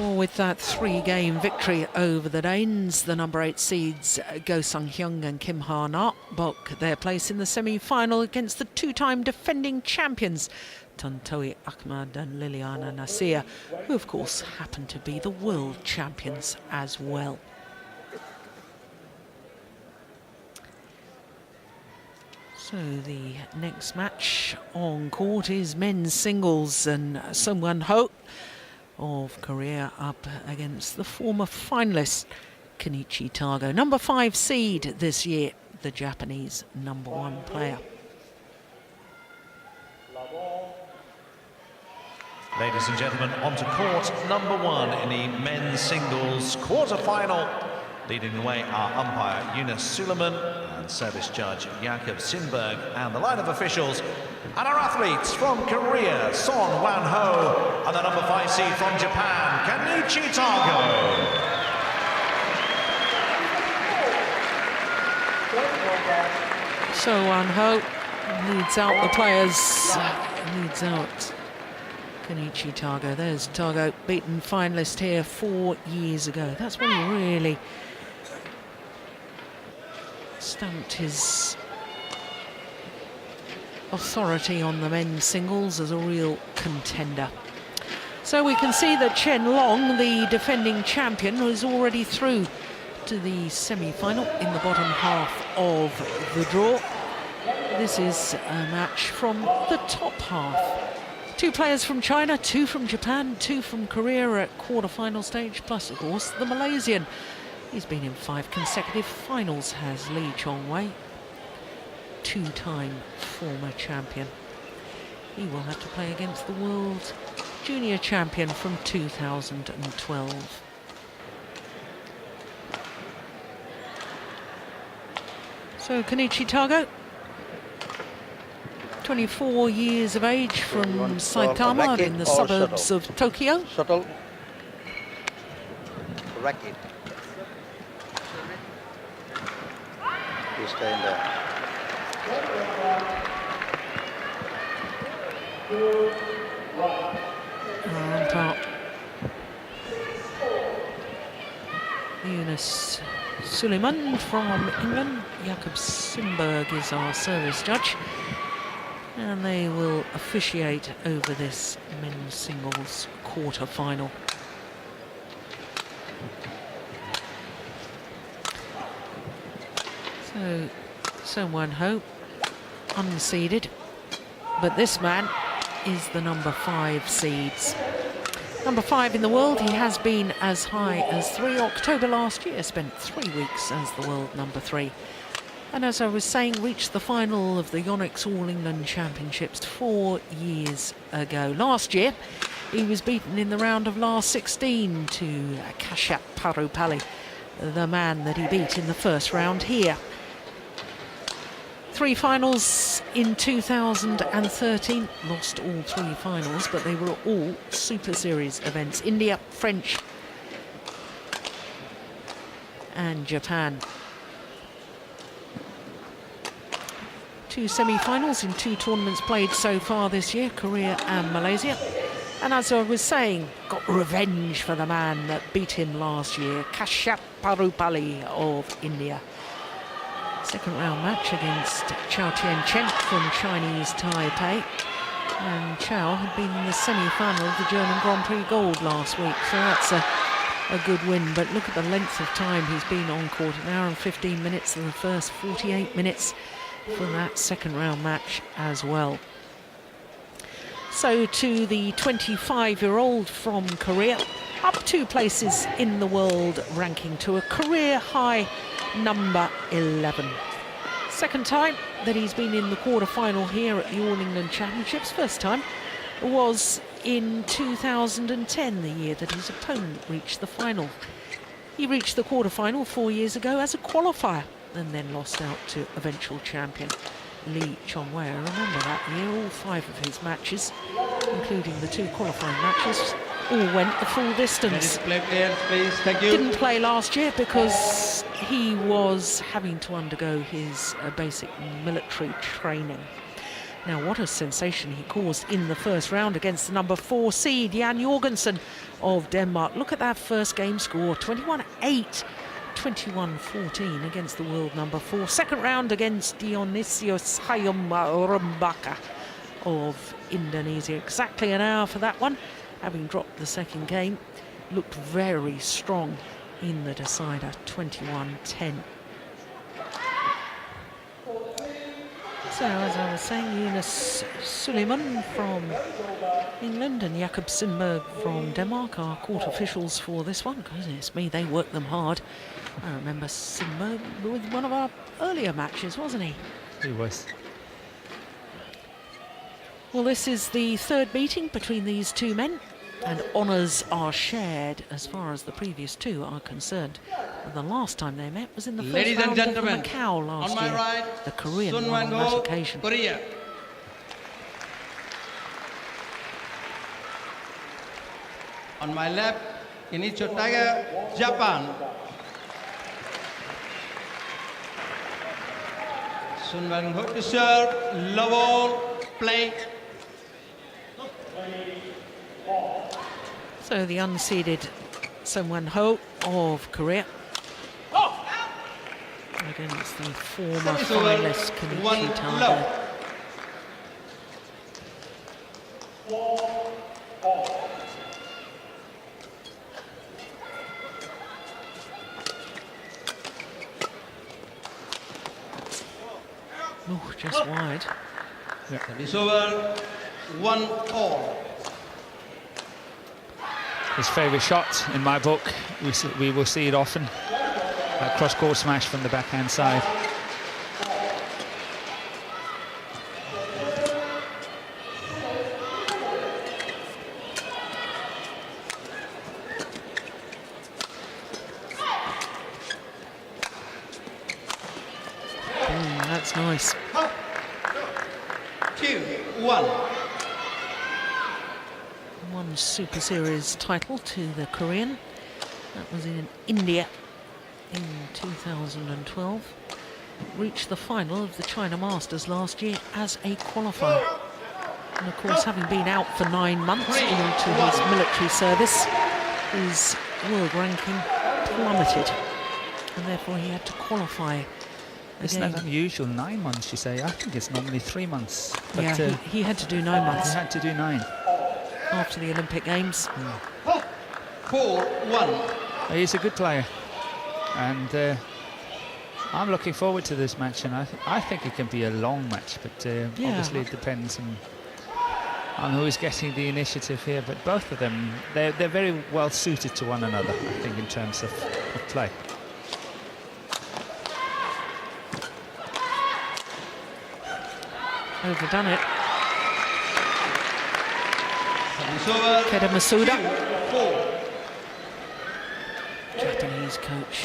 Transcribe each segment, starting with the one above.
Well, with that 3-game victory over the Danes, the number 8 seeds Go Sung-hyung and Kim Ha-na book their place in the semi-final against the 2-time defending champions Tontowi Ahmad and Liliana Nasir, who of course happen to be the world champions as well. So the next match on court is men's singles, and Son Wan Ho of Korea up against the former finalist Kenichi Tago, number 5 seed this year, the Japanese number 1 player. Ladies and gentlemen, on to court number 1 in the men's singles quarter-final. Leading the way are umpire Yonex Suleiman and service judge Jakob Sinberg, and the line of officials and our athletes from Korea, Son Wan Ho, and the number 5 seed from Japan, Kenichi Tago. Son Wan Ho leads out the players, leads out Kenichi Tago. There's Tago, beaten finalist here 4 years ago. That's when he really stamped his authority on the men's singles as a real contender. So we can see that Chen Long, the defending champion, is already through to the semi-final in the bottom half of the draw. This is a match from the top half. 2 players from China, 2 from Japan, 2 from Korea at quarter-final stage, plus of course the Malaysian. He's been in 5 consecutive finals, has Lee Chong-wei, 2-time former champion. He will have to play against the world junior champion from 2012. So Kenichi Tago, 24 years of age, from Saitama in the suburbs of Tokyo. Shuttle. Racket. You stay in there. On top, Yonex Suleiman from England. Jakob Sinberg is our service judge, and they will officiate over this men's singles quarter-final. So Son Wan Ho, unseeded, but this man is the number 5 seeds. Number 5 in the world. He has been as high as 3. October last year, spent 3 weeks as the world number 3. And as I was saying, reached the final of the Yonex All England Championships 4 years ago. Last year, he was beaten in the round of last 16 to Kashyap Parupalli, the man that he beat in the first round here. 3 finals in 2013, lost all 3 finals, but they were all Super Series events. India, French and Japan. 2 semi-finals in 2 tournaments played so far this year, Korea and Malaysia. And as I was saying, got revenge for the man that beat him last year, Kashyap Parupalli of India. Second round match against Chao Tien-chen from Chinese Taipei. And Chao had been in the semi-final of the German Grand Prix Gold last week, so that's a good win. But look at the length of time he's been on court, 1 hour and 15 minutes in the first 48 minutes for that second round match as well. So to the 25-year-old from Korea, up 2 places in the world ranking to a career high number 11. Second time that he's been in the quarter-final here at the All England Championships. First time was in 2010, the year that his opponent reached the final. He reached the quarter-final 4 years ago as a qualifier and then lost out to eventual champion Lee Chong-wei. I remember that year, all 5 of his matches, including the 2 qualifying matches, all went the full distance. Please. Thank you. Didn't play last year because he was having to undergo his basic military training. Now, what a sensation he caused in the first round against the number 4 seed, Jan Jorgensen of Denmark. Look at that first game score, 21-8, 21-14 against the world number 4. Second round against Dionysios Hayam of Indonesia. Exactly an hour for that one. Having dropped the second game, looked very strong in the decider, 21-10. So, as I was saying, Yonex Suleiman from England and Jakob Sindberg from Denmark are court officials for this one. Goodness me, they work them hard. I remember Sindberg with one of our earlier matches, wasn't he? He was. Well, this is the third meeting between these two men, and honours are shared as far as the previous two are concerned. And the last time they met was in the first round of Macau last year. Right, the Korean Son won Wan on that Ho, occasion. Korea. On my left, Yonex Tago, Japan. Son Wan Ho to serve, low ball, play. So the unseeded Son Wan Ho of Korea against the former finalist Kenichi Tago. Oh, just wide. Service over, 1-all. His favourite shot in my book. We will see it often. That cross-court smash from the backhand side. That's nice. 2-1. One Super Series title to the Korean. That was in India in 2012. Reached the final of the China Masters last year as a qualifier. And of course, having been out for 9 months due to his military service, his world ranking plummeted. And therefore he had to qualify. Isn't that unusual? 9 months, you say? I think it's normally 3 months. But yeah, he had to do 9 months. He had to do 9. After the Olympic Games. 4-1. He's a good player. And I'm looking forward to this match. And I think it can be a long match. But obviously it depends on who is getting the initiative here. But both of them, they're very well suited to one another, I think, in terms of play. Overdone it. Keda Masuda, Japanese coach.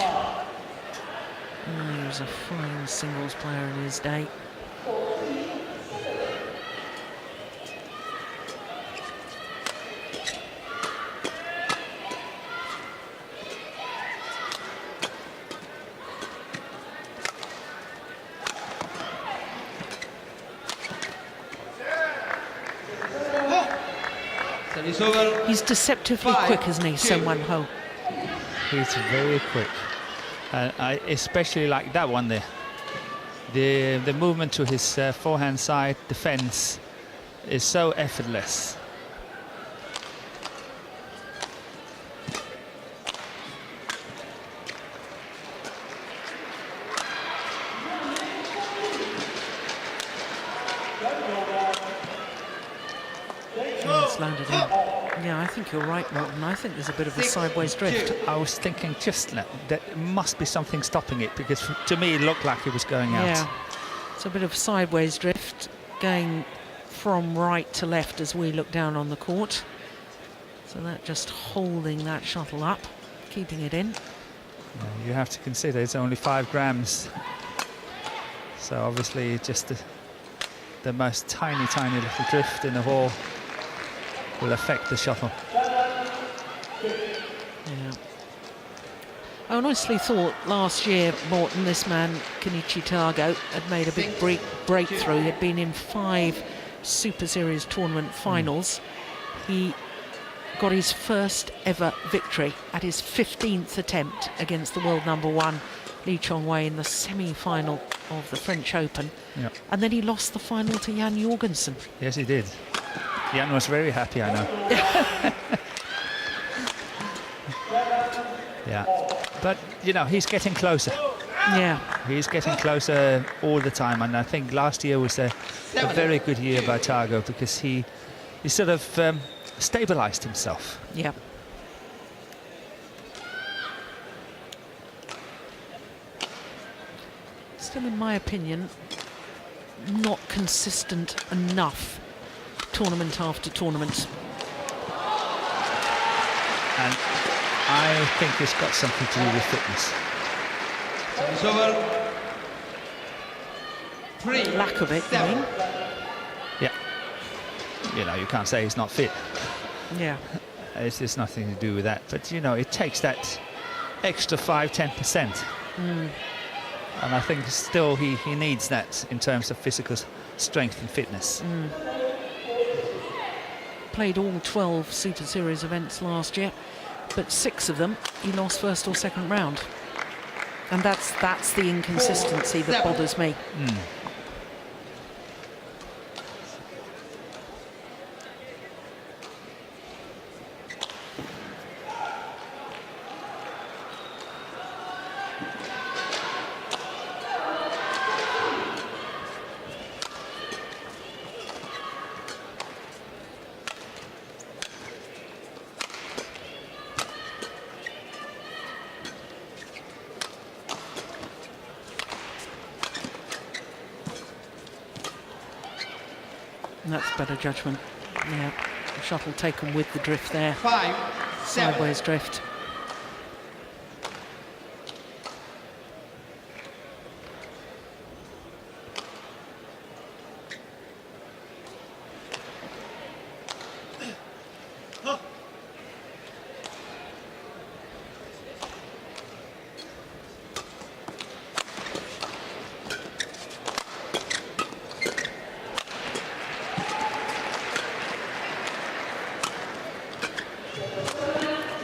He was a fine singles player in his day. He's deceptively quick, isn't he, Son Wan Ho? He's very quick. I especially like that one there. The movement to his forehand side defense is so effortless. It's landed in. Yeah, I think you're right, Morten. I think there's a bit of a sideways drift. I was thinking just that must be something stopping it, because to me it looked like it was going out. Yeah, it's a bit of sideways drift going from right to left as we look down on the court. So that just holding that shuttle up, keeping it in. You have to consider it's only 5 grams. So obviously just the most tiny little drift in the ball will affect the shuttle. Yeah. I honestly thought last year, Morten, this man, Kenichi Tago, had made a big breakthrough. He had been in 5 Super Series tournament finals. He got his first ever victory at his 15th attempt against the world number 1 Lee Chong-wei in the semi-final of the French Open. Yeah. And then he lost the final to Jan Jorgensen. Yes, he did. Jan was very happy, I know. Yeah, but you know, he's getting closer. Yeah. He's getting closer all the time, and I think last year was a very good year by Tago, because he sort of stabilized himself. Yeah. Still, in my opinion, not consistent enough tournament after tournament. And I think it's got something to do with fitness. Service over. 3. Lack of it, I mean. Yeah. You know, you can't say he's not fit. Yeah. It's just nothing to do with that. But, you know, it takes that extra 5–10%. And I think still he needs that in terms of physical strength and fitness. Played all 12 Super Series events last year, but 6 of them he lost first or second round. And that's the inconsistency that bothers me. And that's better judgment. Yeah, shuttle taken with the drift there. 5, 7. Sideways drift.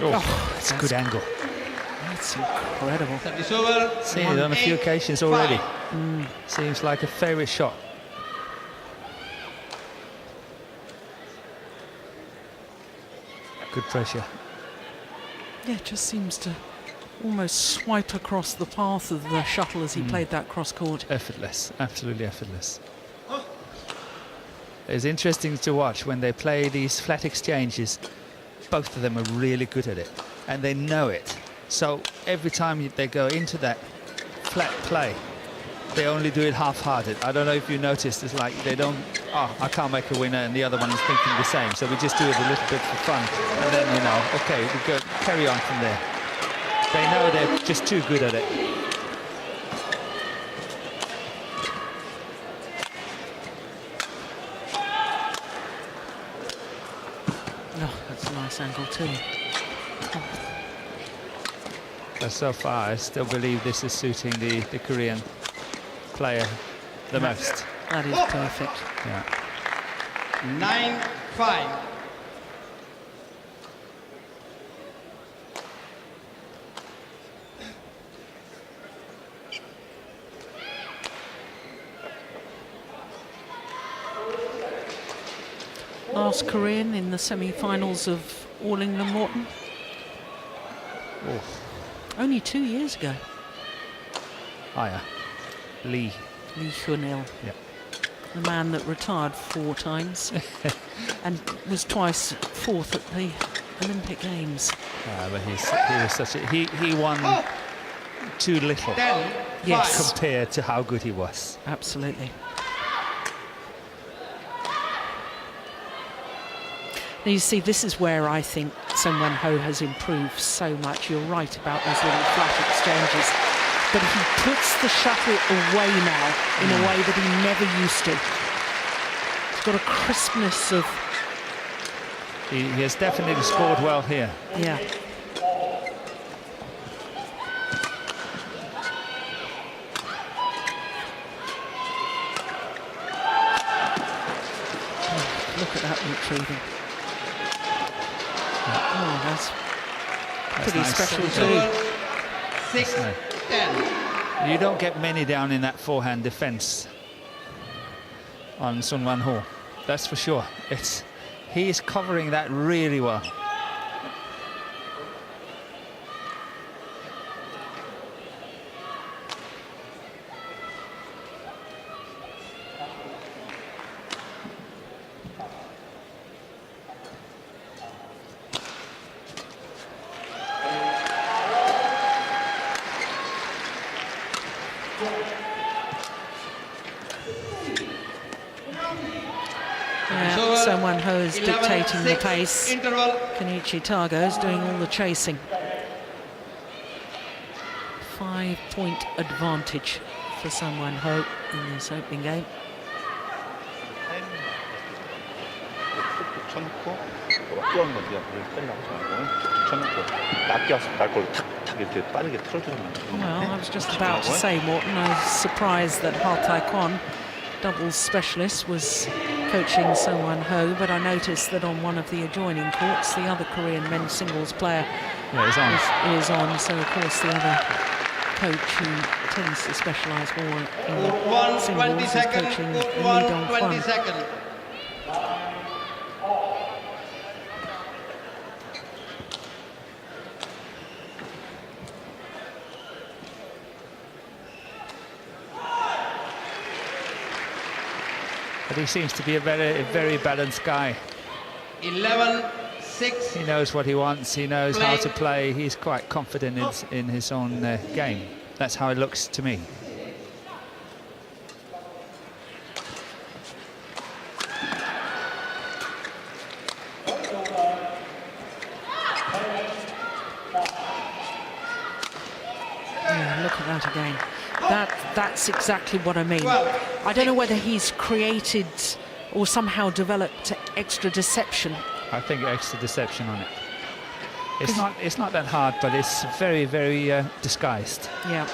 Oh, it's a good angle. That's incredible. Service over. Seen it on a few 1-8, occasions already. 5. Seems like a favourite shot. Good pressure. Yeah, it just seems to almost swipe across the path of the shuttle as he played that cross court. Effortless, absolutely effortless. It's interesting to watch when they play these flat exchanges. Both of them are really good at it, and they know it. So every time they go into that flat play, they only do it half-hearted. I don't know if you noticed, it's like they don't, oh, I can't make a winner, and the other one is thinking the same. So we just do it a little bit for fun, and then, you know, okay, we go carry on from there. They know they're just too good at it. Oh, that's a nice angle too. But so far, I still believe this is suiting the Korean player the most. That is perfect. Yeah. 9-5. Last Korean in the semi-finals of All England Morton. Oh, Only 2 years ago. yeah. Lee. Lee Hyun-il, Yeah. the man that retired 4 times and was twice 4th at the Olympic Games. But he was such a, he won too little 10, Yes. compared to how good he was. Absolutely. Now you see, this is where I think Son Wan Ho has improved so much. You're right about those little flat exchanges. But he puts the shuttle away now in a way that he never used to. He's got a crispness of... He has definitely scored well here. Yeah. Oh, look at that retrieving. was That's pretty nice. special It's too. over. 6, nice. 10. You don't get many down in that forehand defence on Son Wan Ho. That's for sure. He is covering that really well. Yeah, Son Wan Ho is 11, dictating the 6, pace. interval. Kenichi Tago is doing all the chasing. 5-point advantage for Son Wan Ho in this opening game. 쳐놓고 뛰어오는 거지. 앞으로 때리려고 하지 말고 쳐놓고 낮게 와서 날골 탁탁 이렇게 빠르게 틀어주는 거야. Well, I was just about to say, Morton, I was surprised that Ha Tai-kwon, doubles specialist, was coaching Son Wan Ho, but I noticed that on one of the adjoining courts, the other Korean men's singles player is on. So, of course, the other coach who tends to specialise more in Court 1, 20 singles is seconds. coaching Court Lee 1, Dong 20 Kwon. seconds. But he seems to be a very balanced guy. 11, 6. He knows what he wants. He knows how to play. He's quite confident in his own game. That's how it looks to me. Yeah, look at that again. That's exactly what I mean. Well, I don't know whether he's created or somehow developed extra deception. I think extra deception on it. It's not that hard, but it's very disguised. Yeah.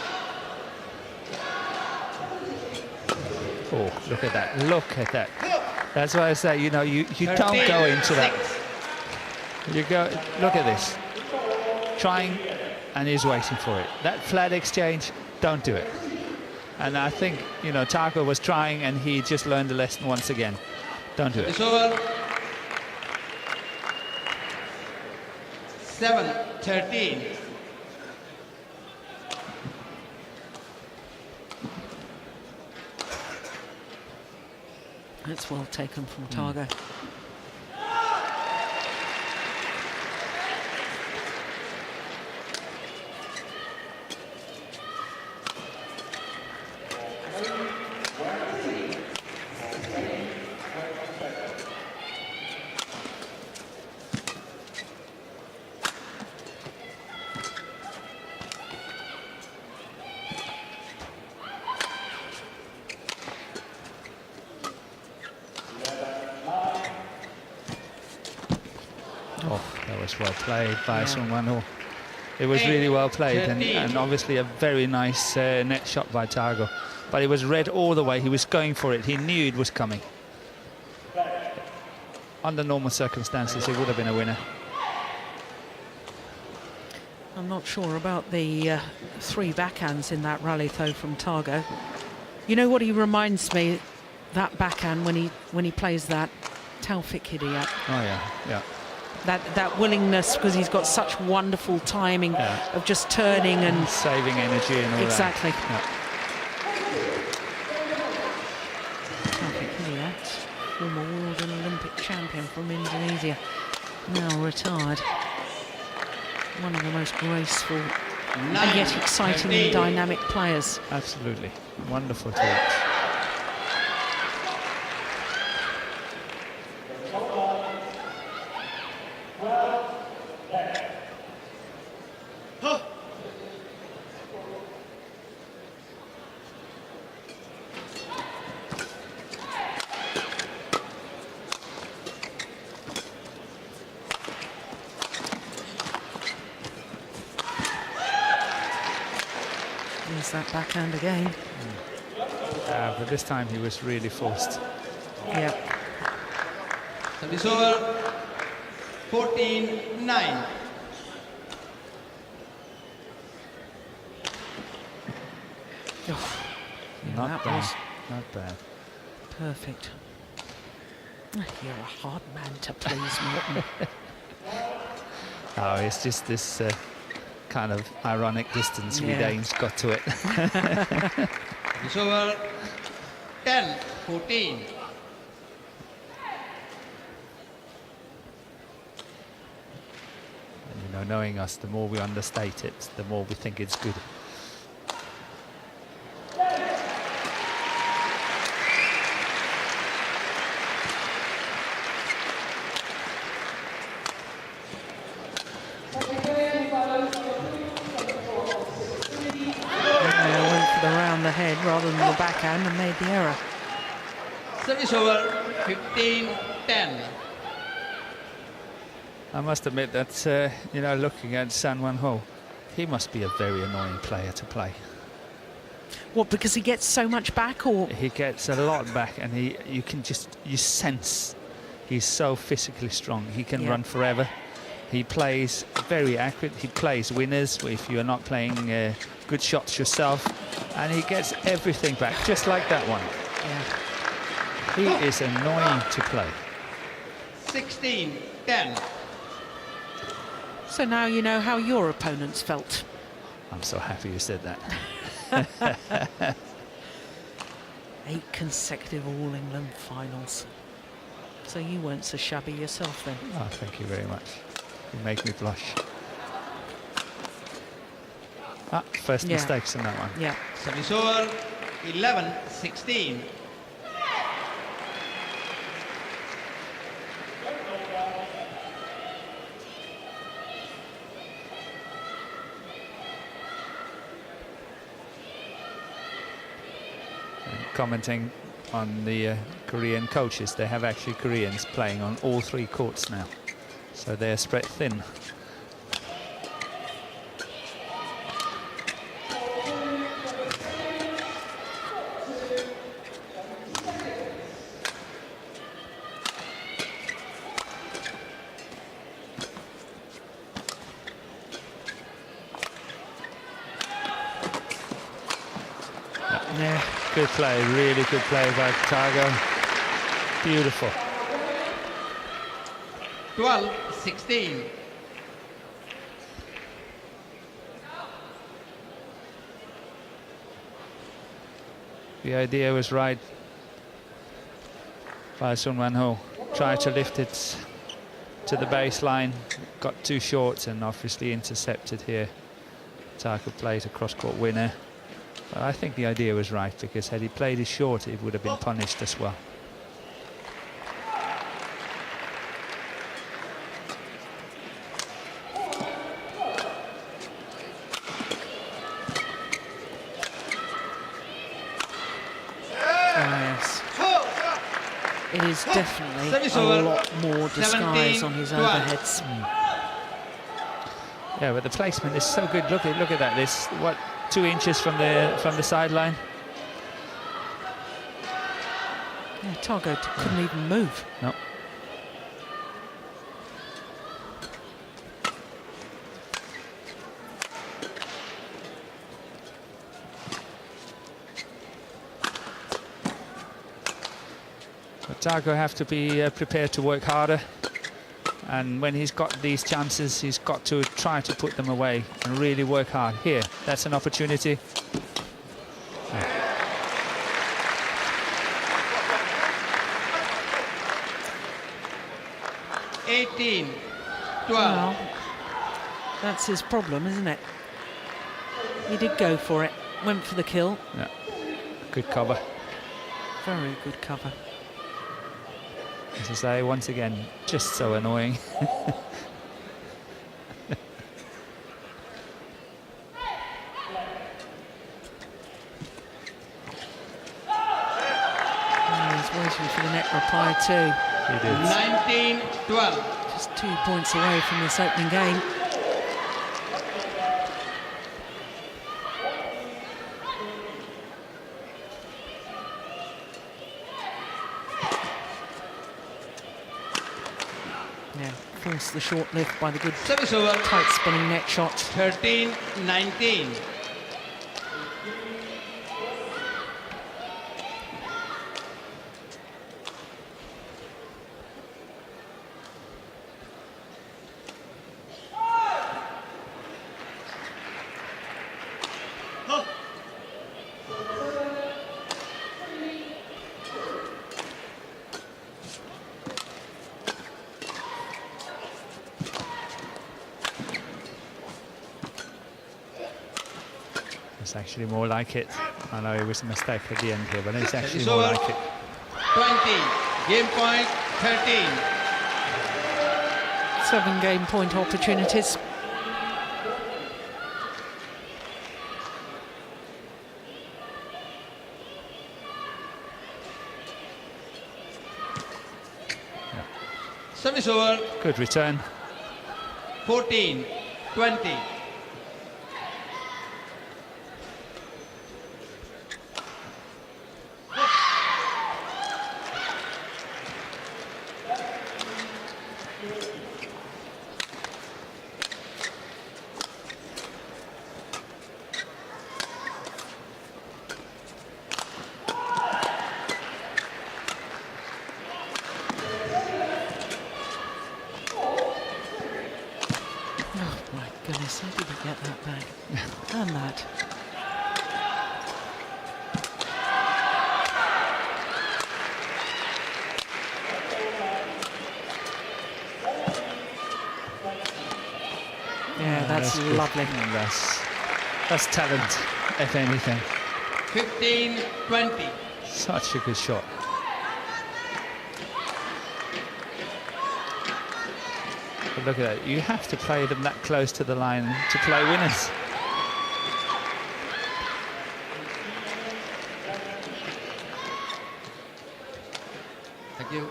Oh, look at that! Look at that! That's why I say, you know, you don't go into that. You go. Look at this. Trying, and he's waiting for it. That flat exchange, don't do it. And I think, you know, Tago was trying, and he just learned the lesson once again. Don't do it. It's over. 7, 13. That's well taken from Tago. Oh, that was well played by Son Wan Ho. It was really well played, and obviously a very nice net shot by Tago. But it was read all the way. He was going for it. He knew it was coming. Under normal circumstances, it would have been a winner. I'm not sure about the 3 backhands in that rally, though, from Tago. You know what he reminds me, that backhand when he plays that, Taufik Hidayat. Oh yeah, yeah. That willingness, because he's got such wonderful timing of just turning and saving energy and all exactly. that. Taufik Hidayat, former world and Olympic champion from Indonesia, now retired. One of the most graceful and yet exciting and dynamic players. Absolutely. Wonderful to watch. There's that backhand again. But this time he was really forced. Yeah. Service over. 14, 9. Oh, yeah, Not that bad. was Not bad. perfect. You're a hard man to please, Morton. Oh, it's just this kind of ironic distance Dane's got to it. It's over 10-14. And, you know, knowing us, the more we understate it, the more we think it's good. Went for the round the head rather than the backhand and made the error. Service over 15-10. I must admit that, you know, looking at Son Wan Ho, he must be a very annoying player to play. What, because he gets so much back, or? He gets a lot back, and you sense he's so physically strong. He can run forever. He plays very accurate. He plays winners if you're not playing good shots yourself, and he gets everything back, just like that one. Yeah. He is annoying to play. 16-10. So now you know how your opponents felt. I'm so happy you said that. 8 consecutive All-England finals. So you weren't so shabby yourself then. Oh, thank you very much. You make me blush. Ah, first mistakes in that one. Yeah. Service over 11-16. Commenting on the Korean coaches, they have actually Koreans playing on all 3 courts now, so they're spread thin. Yeah. Good play, really good play by Tago. Beautiful. 12-16. The idea was right by Son Wan Ho. Tried to lift it to the baseline, got too short and obviously intercepted here. Tago played a cross-court winner. But I think the idea was right, because had he played it short, it would have been punished as well. Yes. It is definitely a lot more disguise on his 17-12. overheads. Yeah, but the placement is so good. Look at that. This, what, 2 inches from the sideline. Yeah, Tago couldn't even move. No. But Tago have to be prepared to work harder. And when he's got these chances, he's got to try to put them away and really work hard. Here, that's an opportunity. 18-12. Well, that's his problem, isn't it? He did go for it, went for the kill. Yeah, good cover. Very good cover. As I say, once again, just so annoying. He's waiting for the net reply too. He did. 19-12. Just 2 points away from this opening game. Yeah, forced the short lift by the good Service over. tight spinning net shot. 13-19. That's actually more like it. I know it was a mistake at the end here, but it's actually It's more over. like it. 20. Game point 13. 7 game point opportunities. Service over. Good return. 14. 20. Oh my goodness, how did he get that back? And that. Yeah, that's good. lovely. And that's talent, if anything. 15. 20. Such a good shot. But look at that. You have to play them that close to the line to play winners. Thank you.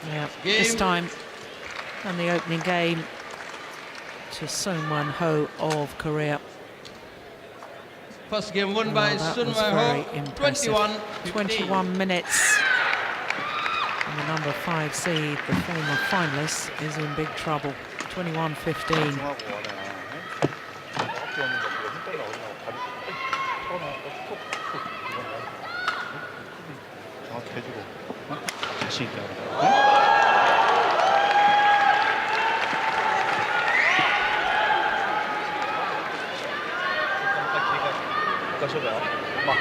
Yeah, this Game. time, and the opening game to Son Wan Ho of Korea. First game won Well, by that Son was Wan very Ho. impressive. 21. 21 minutes. And the number 5 seed, the former finalist, is in big trouble. 21-15. 중하고 와라. 어깨 없는 거 힘 빼려고 그냥 다리 쳐놔. 툭툭 정확히 해주고 자신 있게 하고. 가셔봐. 막.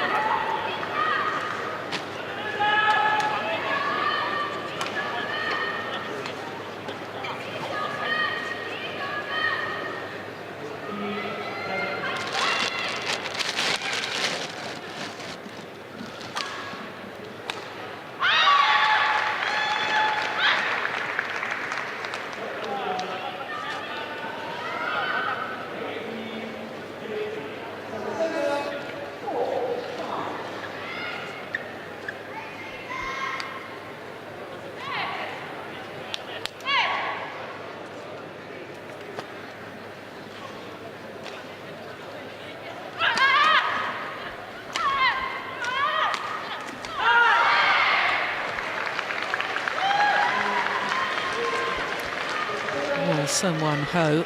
Well, Son Wan Ho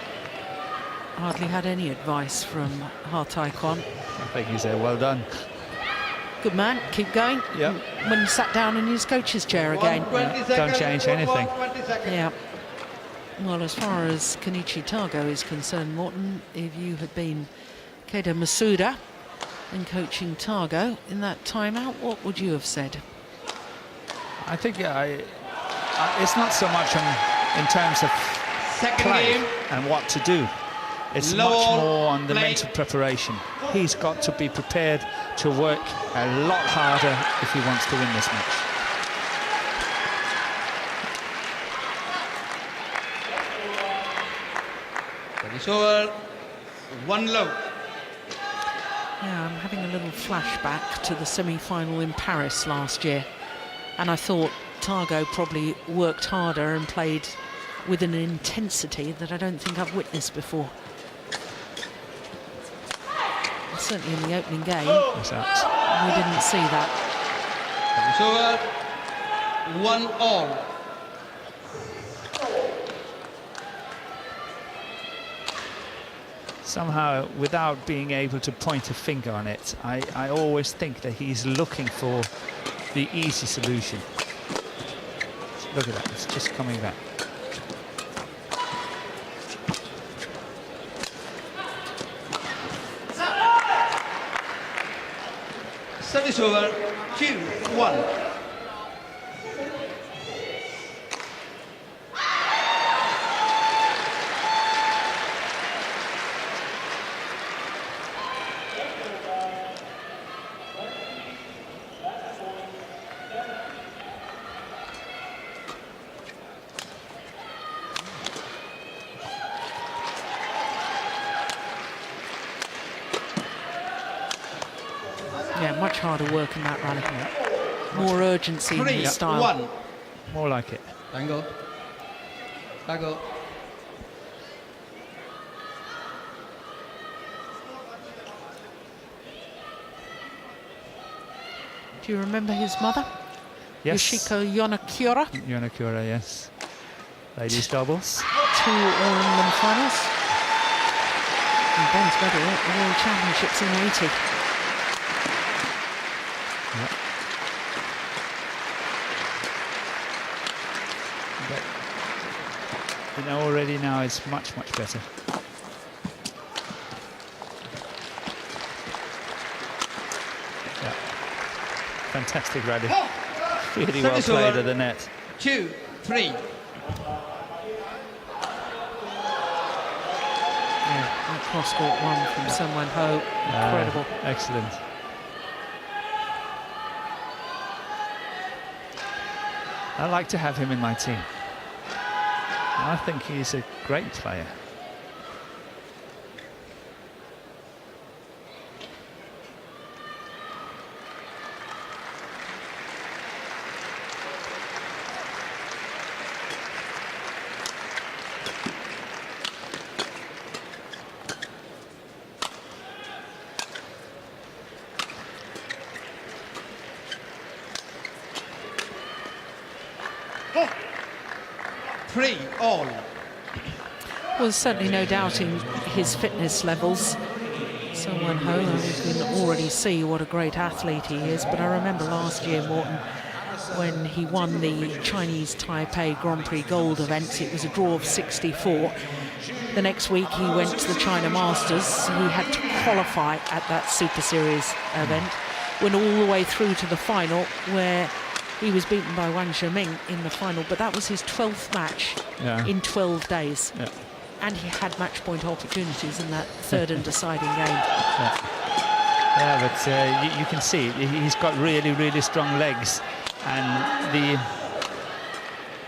hardly had any advice from Ha Tai Kwon. I think he's well done. Good man, keep going. Yep. When he sat down in his coach's chair again. 120 Don't seconds. change anything. 120 seconds. Yeah. Well, as far as Kenichi Tago is concerned, Morton, if you had been Keita Masuda and coaching Tago in that timeout, what would you have said? I think it's not so much in terms of Second play game. and what to do. It's Low much ball, more on the play. mental preparation. He's got to be prepared to work a lot harder if he wants to win this match. It's over. 1 low. Yeah, I'm having a little flashback to the semi-final in Paris last year, and I thought Tago probably worked harder and played with an intensity that I don't think I've witnessed before. Certainly in the opening game, What's that? we didn't see that. It's over. 1-all. Somehow, without being able to point a finger on it, I always think that he's looking for the easy solution. Look at that, it's just coming back. Service over. 2-1. Yeah, much harder work in that rally. More urgency in his style. 3-1. More like it. Tango. Tago. Do you remember his mother? Yes. Yoshiko Yonakura. Yonakura, yes. Ladies doubles. 2 All-England finals. And bronze medal at the World Championships in 80. But, you know, already now it's much, much better. Yeah. Fantastic rally. Really well Service played over. at the net. 2-3. Yeah, that cross-court one from Son Wan Ho. Incredible. Excellent. I like to have him in my team. I think he's a great player. Three all. Well, there's certainly no doubting his fitness levels. Son Wan Ho, you can already see what a great athlete he is, but I remember last year, Morton, when he won the Chinese Taipei Grand Prix Gold events, it was a draw of 64. The next week he went to the China Masters. He had to qualify at that Super Series event, went all the way through to the final where he was beaten by Wang Zhiming in the final, but that was his 12th match in 12 days. Yeah. And he had match point opportunities in that third and deciding game. Yeah, but you can see he's got really, really strong legs, and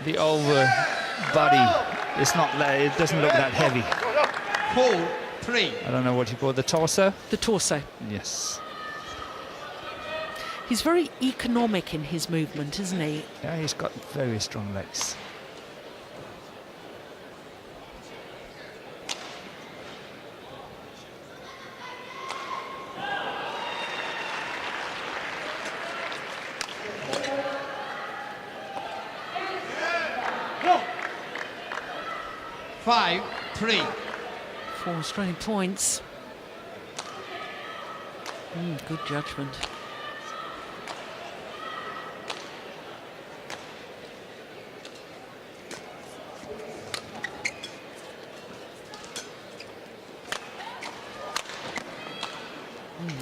the over body is not. It doesn't look that heavy. 4-3. I don't know what you call the torso. The torso. Yes. He's very economic in his movement, isn't he? Yeah, he's got very strong legs. No. 5-3. 4 straight points. Good judgment.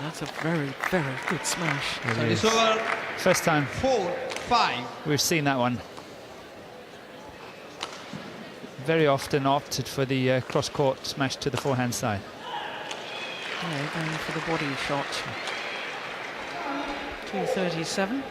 That's a very, very good smash. Service over. First time 4-5. we've seen that one. Very often opted for the cross-court smash to the forehand side. Yeah, going for the body shot. 237.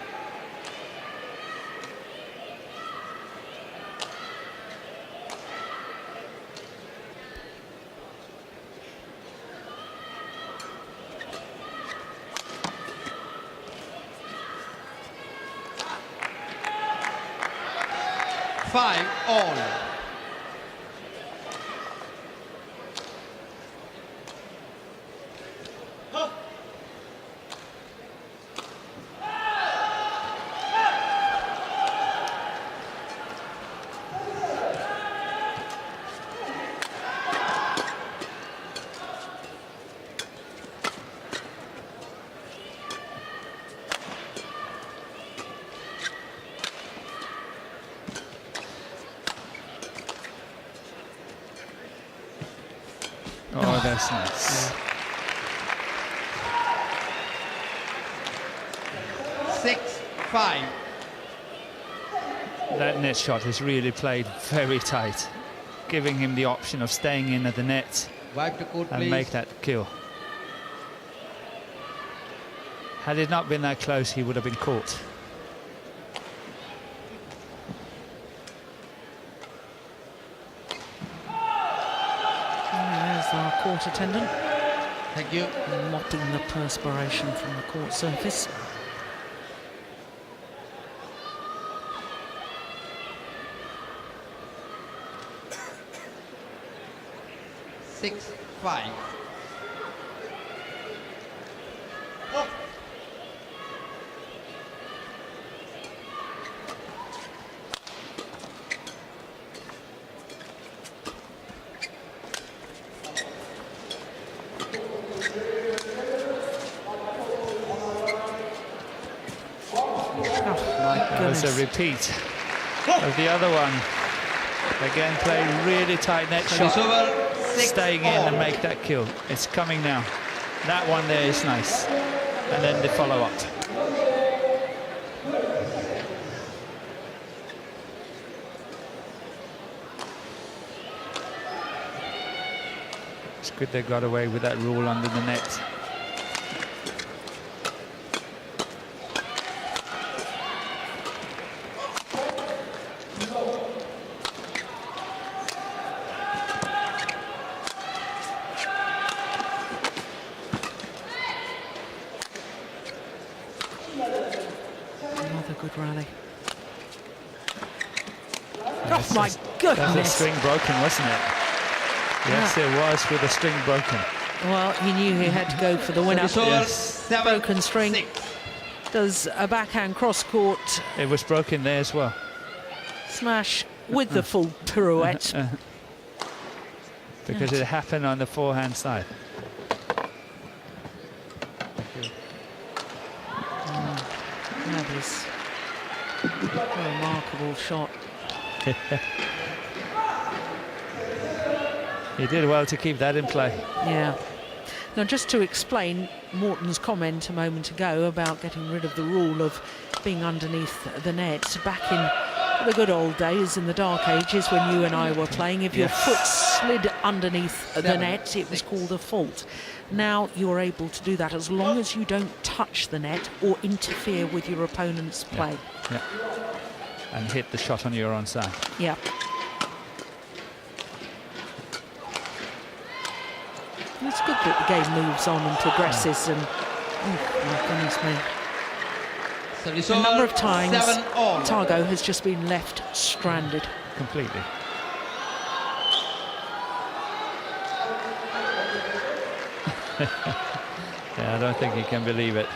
Five all. Oh, that's nice. 6-5. That net shot has really played very tight, giving him the option of staying in at the net Wipe to court, and please. make that kill. Had it not been that close, he would have been caught. There's our court attendant, Thank you. mopping the perspiration from the court surface. Six, 5. That was a repeat of the other one. Again, play really tight net Service shot, over. 6 staying in and all. make that kill. It's coming now. That one there is nice. And then the follow-up. It's good they got away with that rule under the net. Another good rally. Yes, Oh my That's the goodness! string broken, wasn't it? Yes, it was, with the string broken. Well, he knew he had to go for the winner. Service over. Yes. 7, Broken string. 6. Does a backhand cross court It was broken there as well. smash with the full pirouette. Because it happened on the forehand side. That is a remarkable shot. He did well to keep that in play. Yeah. Now, just to explain Morton's comment a moment ago about getting rid of the rule of being underneath the net, back in the good old days, in the dark ages when you and I were playing, if your foot slid underneath the net, it was called a fault. Now you're able to do that as long as you don't touch the net or interfere with your opponent's play. Yeah. And hit the shot on your own side. Yeah. It's good that the game moves on and progresses, and oh my goodness me. Service A over. number of times 7 all. Tago has just been left stranded. Completely. Yeah, I don't think he can believe it.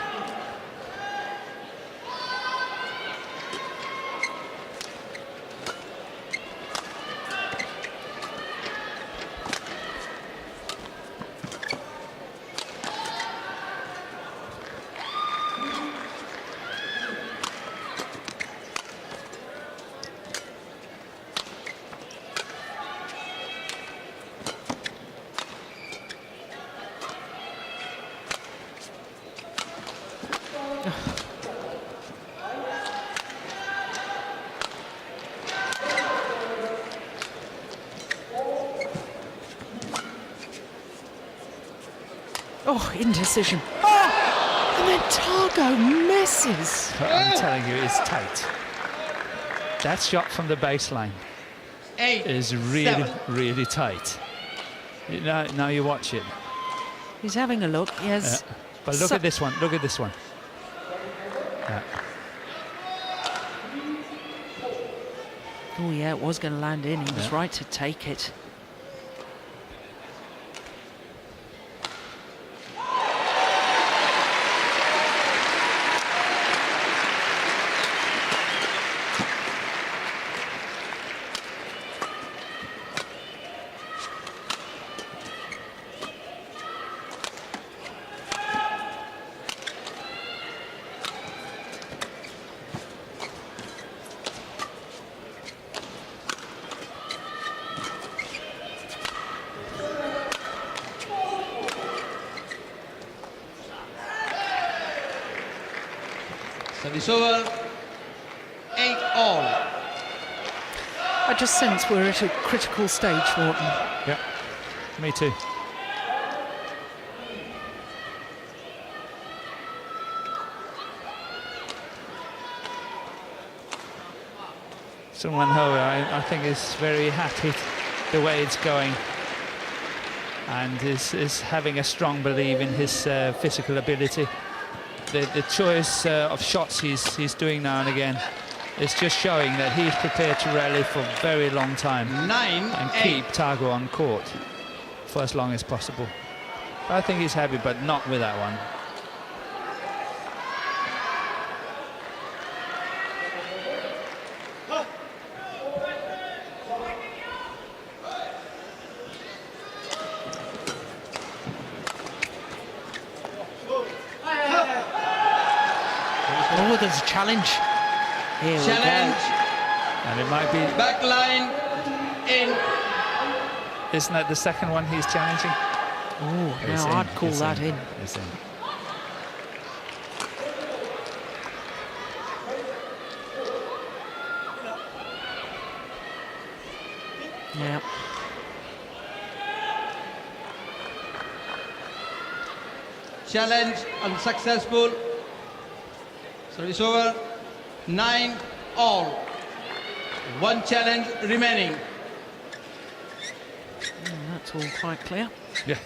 Oh, indecision. Oh, and then Tago misses. But I'm telling you, it's tight. That shot from the baseline 8 is really, 7. really tight. Now you watch it. He's having a look. Yes. But look at this one. Look at this one. Oh, yeah, it was going to land in. He was right to take it. Service over. 8-all. I just sense we're at a critical stage, Morton. Yeah, me too. Son Wan Ho, I think, is very happy the way it's going, and is having a strong belief in his physical ability. The choice of shots he's doing now and again is just showing that he's prepared to rally for a very long time 9, and 8. keep Tago on court for as long as possible. I think he's happy, but not with that one. Oh, there's a challenge. Here we Challenge. And it might be, Back line. In. isn't that the second one he's challenging? Oh, It's now in, I'd call it's that in. It's in. Yeah. Challenge unsuccessful. Service over. 9-all. One challenge remaining. That's all quite clear. Yeah.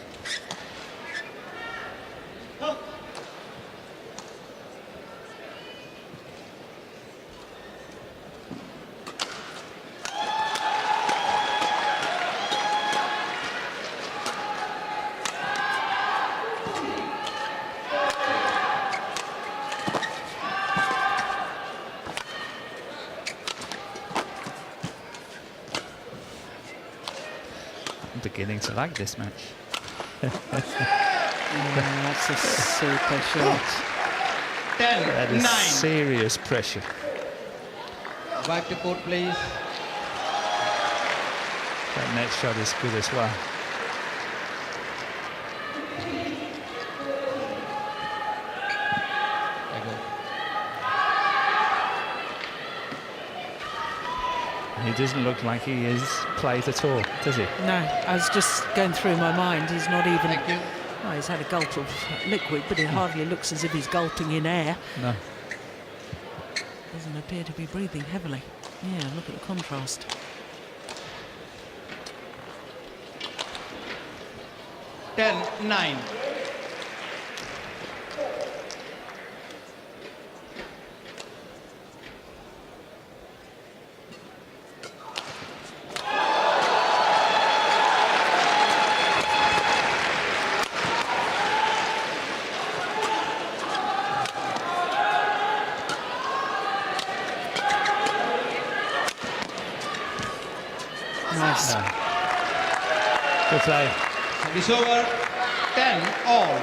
I'm beginning to like this match. That's a super shot. 10, That is 9. serious pressure. Back to court, please. That net shot is good as well. He doesn't look like he is played at all, does he? No, I was just going through my mind. He's not even. Thank you. Oh, he's had a gulp of liquid, but it hardly looks as if he's gulping in air. No. Doesn't appear to be breathing heavily. Yeah, look at the contrast. Ten, 9. Nice. No. Good play. Service over. 10-all.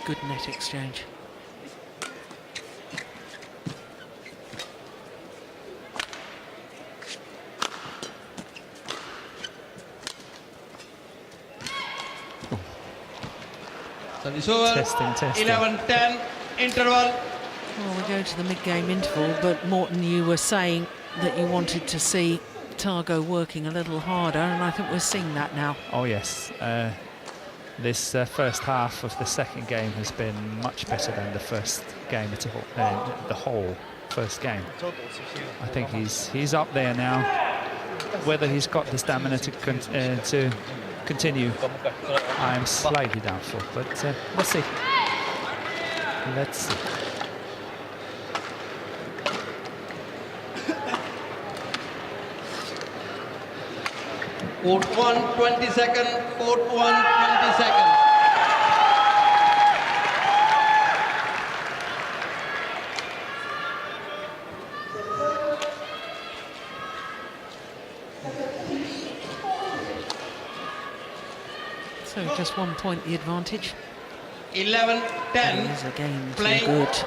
Good net exchange. Service over. Testing. 11-10. Interval. Well, we go to the mid-game interval, but Morton, you were saying that you wanted to see Tago working a little harder, and I think we're seeing that now. Oh yes. This first half of the second game has been much better than the first game at all, the whole first game. I think he's up there now. Whether he's got the stamina to continue, I'm slightly doubtful, but let's see. Let's see. Court 1, 20 seconds. Court 1, 20 seconds. So just 1 point the advantage. 11-10. He's again Play. too good.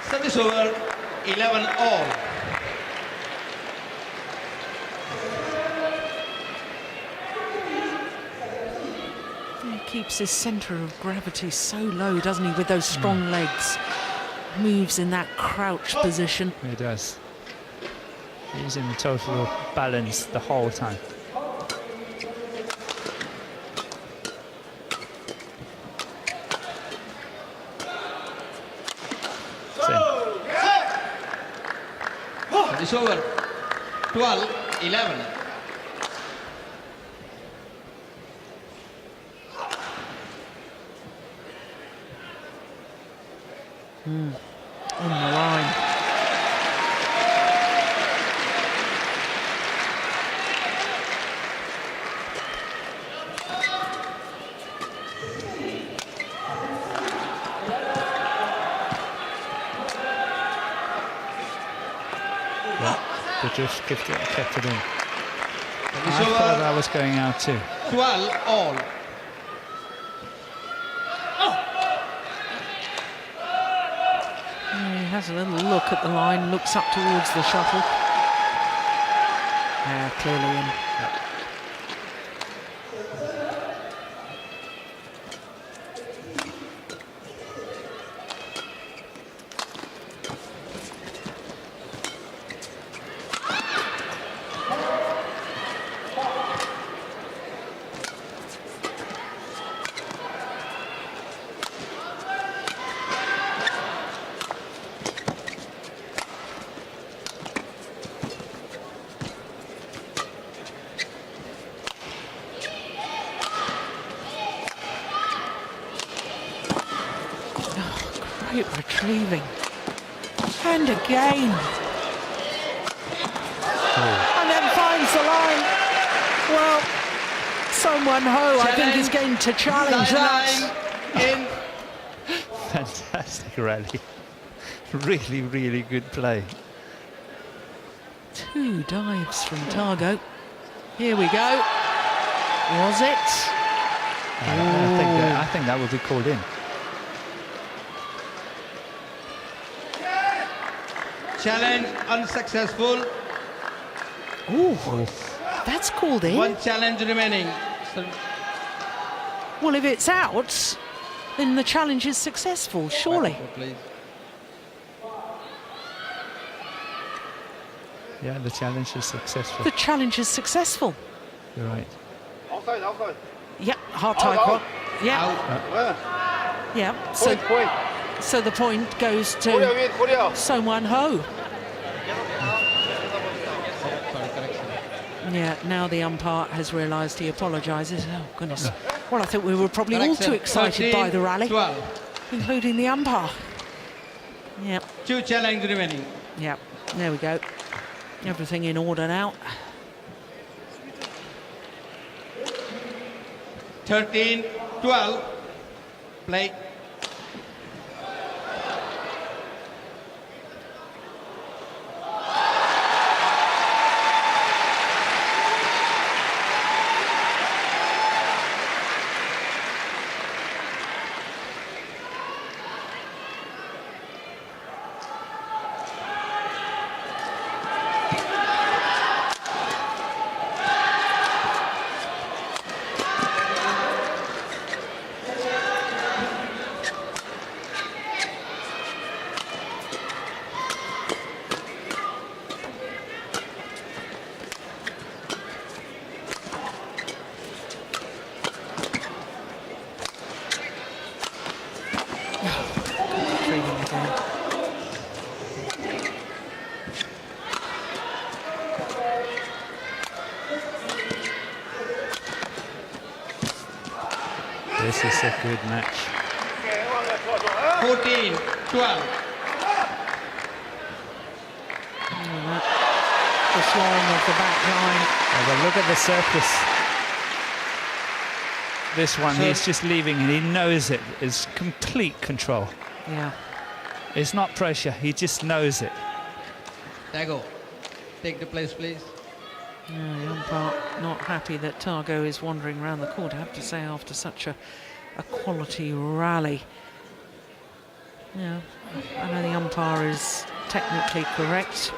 Service over, 11 all. He keeps his centre of gravity so low, doesn't he, with those strong legs. Moves in that crouch position. He does. He's in total balance the whole time. Service over, 12-11. On the line. They just kept it in. Service I thought over, that was going out too. 12 all. He has a little look at the line, looks up towards the shuttle. Clearly in. Great retrieving. And again. And then finds the line. Well, Son Wan Ho, I think, is going to challenge that. In. Fantastic rally. Really, really good play. 2 dives from Tago. Here we go. Was it? I think that would be called in. Challenge unsuccessful. Ooh, that's called in. One challenge remaining. Well, if it's out, then the challenge is successful, surely. Please. Yeah, the challenge is successful. The challenge is successful. You're right. Outside, outside. Yep, hard taekwondo. Yeah, Out. yeah. So, Point. so the point goes Korea to win, Korea. Son Wan Ho. Sorry, correction. Yeah, now the umpire has realised he apologises. Oh, goodness. Well, I think we were probably all Correction. too excited by the rally, 12. including the umpire. Yep, 2 challenge remaining. yep. There we go. Everything in order now. 13-12. Play. Retrieving again. This is a good match. 14-12. the slalom of the back line. Well, look at the surface. This one, he's just leaving and he knows it. It's complete control. Yeah. It's not pressure, he just knows it. Tago, take the place, please. Yeah, the umpire not happy that Tago is wandering around the court, I have to say, after such a quality rally. Yeah, I know the umpire is technically correct.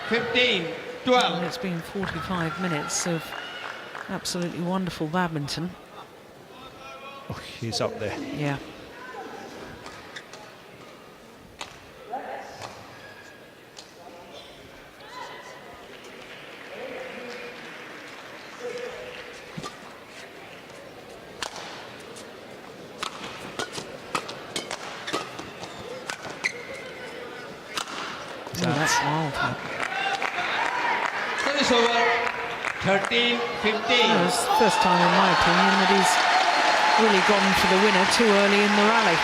$15, And 12. it's been 45 minutes of absolutely wonderful badminton. Oh, he's up there. Yeah. Oh, that's wild. Service over. 13, 15. Yeah, it's the first time, in my opinion, that he's really gone for the winner too early in the rally.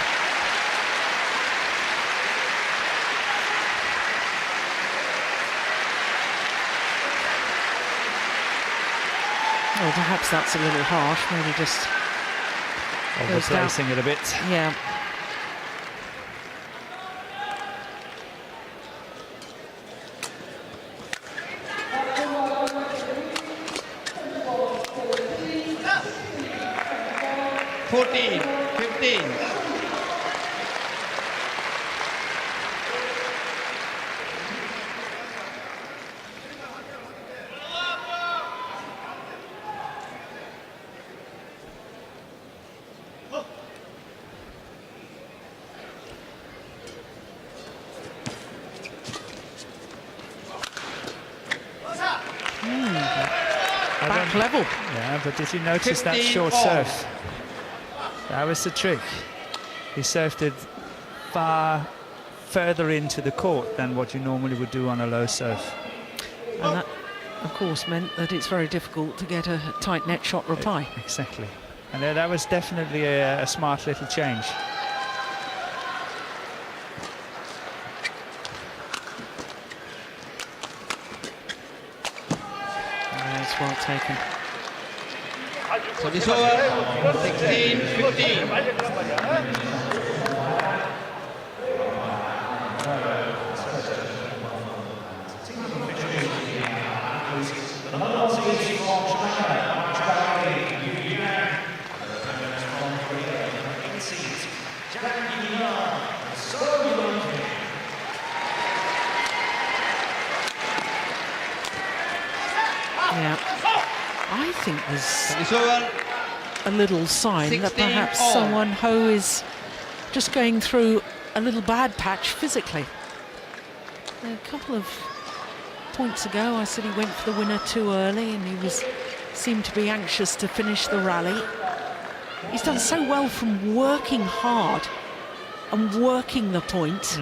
Well, perhaps that's a little harsh. Maybe just goes down. Overplacing it a bit. Yeah. $14, 15. Back level. Yeah, but did you notice that 15 short all. serve? That was the trick. He served it far further into the court than what you normally would do on a low serve. And that, of course, meant that it's very difficult to get a tight net shot reply. Exactly. And that was definitely a smart little change. It's well taken. Service over. 16, 15. Yeah. I think there's Service over. a little sign that 16 perhaps all. Son Wan Ho is just going through a little bad patch physically. A couple of points ago, I said he went for the winner too early and he seemed to be anxious to finish the rally. He's done so well from working hard and working the point.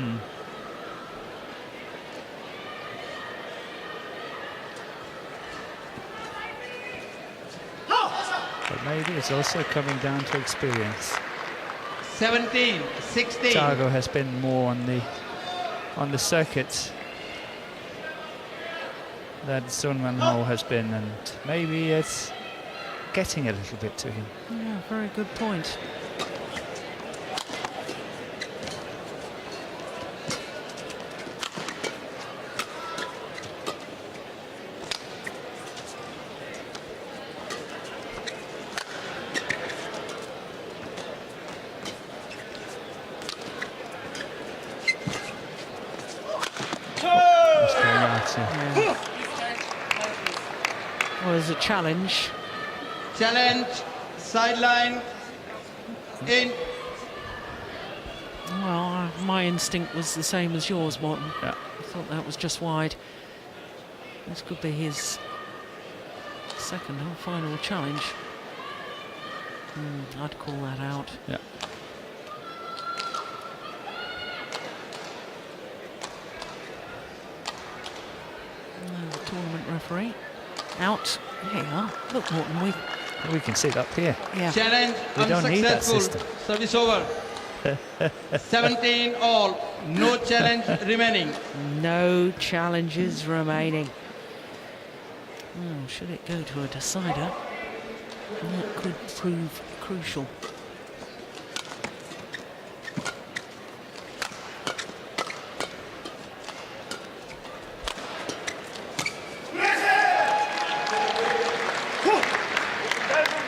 But maybe it's also coming down to experience. 17, 16. Tago has been more on the circuit that Son Wan Ho has been, and maybe it's getting a little bit to him. Yeah, very good point. It's going out, yeah. Yeah. Well, there's a challenge. Challenge. Sideline. In. Well, my instinct was the same as yours, Morton. Yeah. I thought that was just wide. This could be his second and final challenge. I'd call that out. Yeah. The tournament referee out. There you are. Look, Morton, We can see it up here. yeah. Challenge We don't need that unsuccessful. system. Service over. 17 all. No challenge remaining. No challenges remaining. Should it go to a decider? That could prove crucial.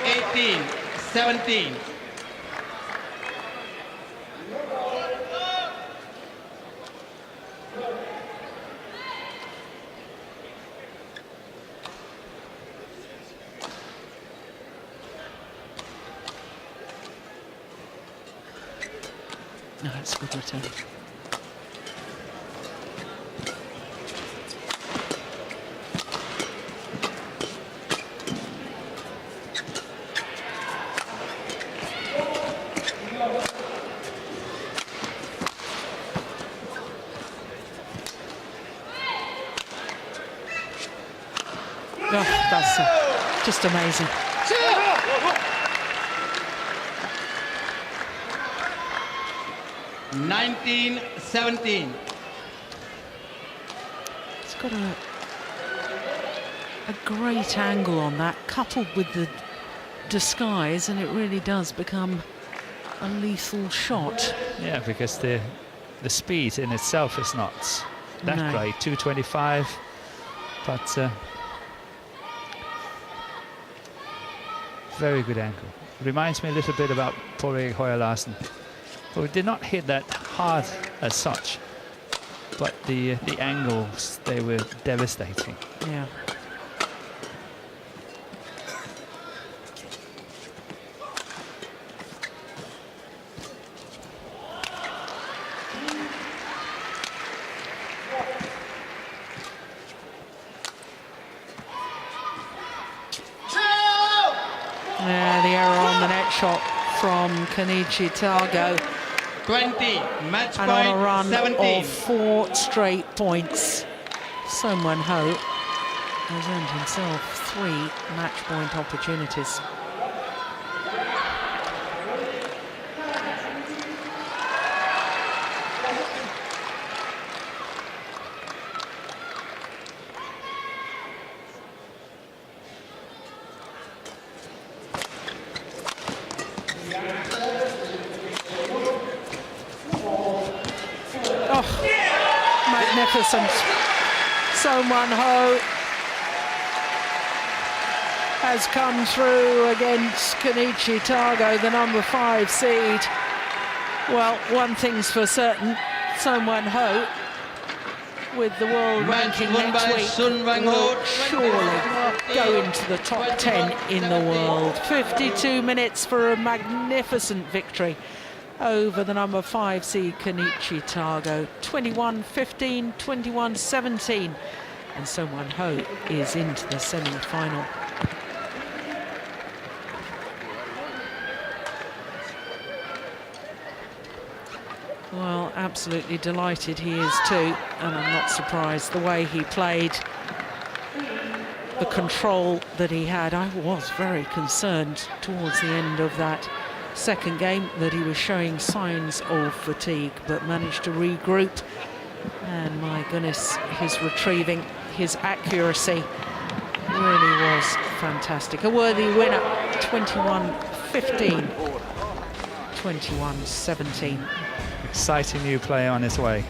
Eighteen, 17. No, it's a good return. Oh, that's just amazing. Nineteen, 17. It's got a great angle on that, coupled with the disguise, and it really does become a lethal shot. Yeah, because the speed in itself is not that No. great, 225, but very good angle. Reminds me a little bit about Paul Erik Høyer Larsen, who did not hit that hard as such, but the angles, they were devastating. Yeah. Yeah, the error on the net shot from Kenichi Tago, 20. Match and on a run point, 17. of 4 straight points, Son Wan Ho has earned himself 3 match point opportunities. Magnificent. Son Wan Ho has come through against Kenichi Tago, the number 5 seed. Well, one thing's for certain, Son Wan Ho, with the world Match ranking won next by week, Son Wan will Ho. surely go into the top 10 in the world. 52 minutes for a magnificent victory over the number 5 seed Kenichi Tago. 21-15, 21-17, and Son Wan Ho is into the semi-final. Well, absolutely delighted he is too, and I'm not surprised the way he played, the control that he had. I was very concerned towards the end of that second game that he was showing signs of fatigue, but managed to regroup, and my goodness, his retrieving, his accuracy really was fantastic. A worthy winner, 21-15, 21-17. Exciting new player on his way.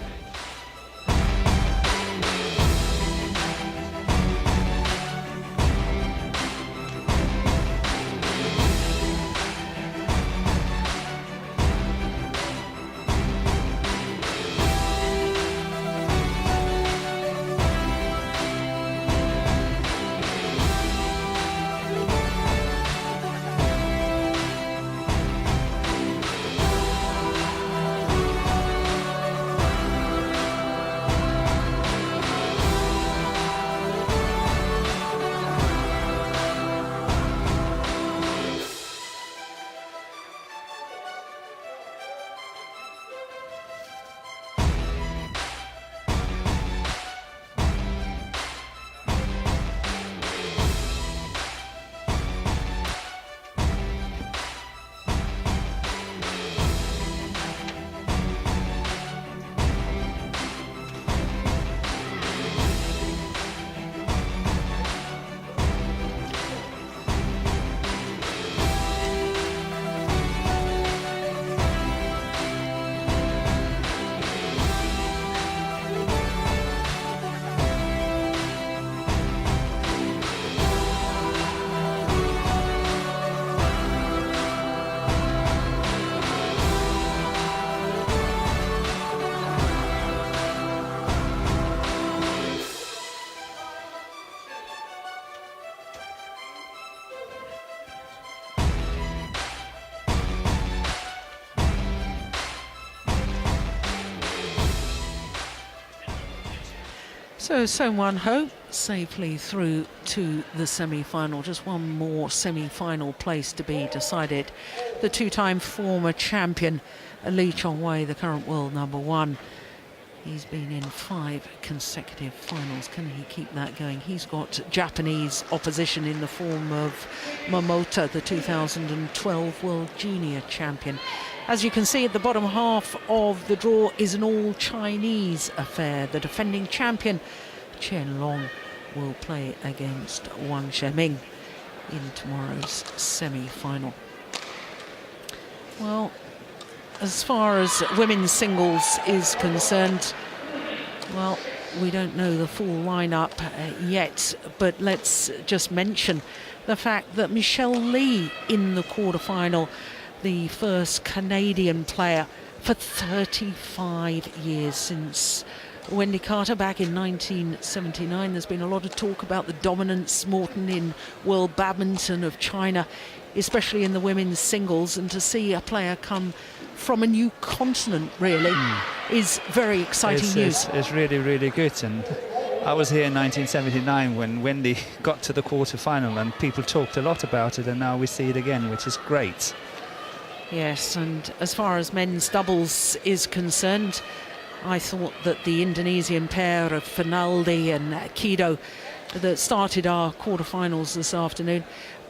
So Son Wan Ho safely through to the semi-final. Just one more semi-final place to be decided. The two-time former champion Lee Chong-wei, the current world number one. He's been in 5 consecutive finals. Can he keep that going? He's got Japanese opposition in the form of Momota, the 2012 World Junior Champion. As you can see at the bottom half of the draw is an all-Chinese affair. The defending champion, Chen Long, will play against Wang Sheming in tomorrow's semi-final. Well, as far as women's singles is concerned, well, we don't know the full lineup yet, but let's just mention the fact that Michelle Lee in the quarterfinal, the first Canadian player for 35 years since Wendy Carter back in 1979. There's been a lot of talk about the dominance, Morton, in world badminton of China, especially in the women's singles, and to see a player come from a new continent really is very exciting news. It's really, really good. And I was here in 1979 when Wendy got to the quarter-final, and people talked a lot about it, and now we see it again, which is great. Yes, and as far as men's doubles is concerned, I thought that the Indonesian pair of Finaldi and Kido that started our quarterfinals this afternoon,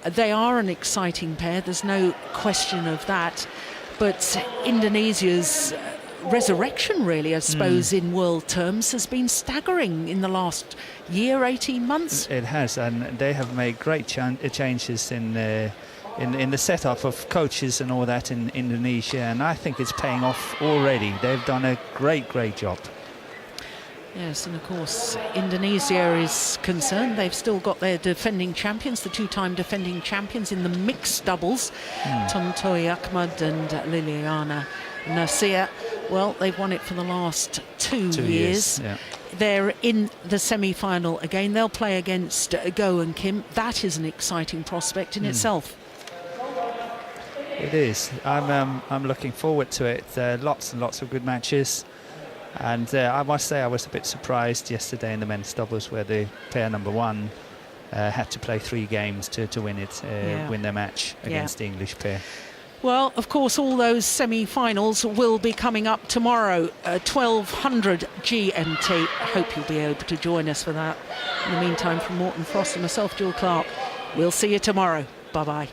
they are an exciting pair, there's no question of that. But Indonesia's resurrection, really, I suppose, in world terms, has been staggering in the last year, 18 months. It has, and they have made great changes in the setup of coaches and all that in Indonesia, and I think it's paying off already. They've done a great job. Yes, and of course Indonesia is concerned. They've still got their defending champions, the two-time defending champions in the mixed doubles, Tontoy Ahmad and Liliana Nasir. Well, they've won it for the last two years. Yeah. They're in the semi-final again. They'll play against Go and Kim. That is an exciting prospect in itself. It is. I'm looking forward to it. Lots and lots of good matches. And I must say I was a bit surprised yesterday in the men's doubles where the pair number one had to play 3 games to win it, win their match against the English pair. Well, of course, all those semi-finals will be coming up tomorrow, 1200 GMT. I hope you'll be able to join us for that. In the meantime, from Morton Frost and myself, Jill Clark, we'll see you tomorrow. Bye-bye.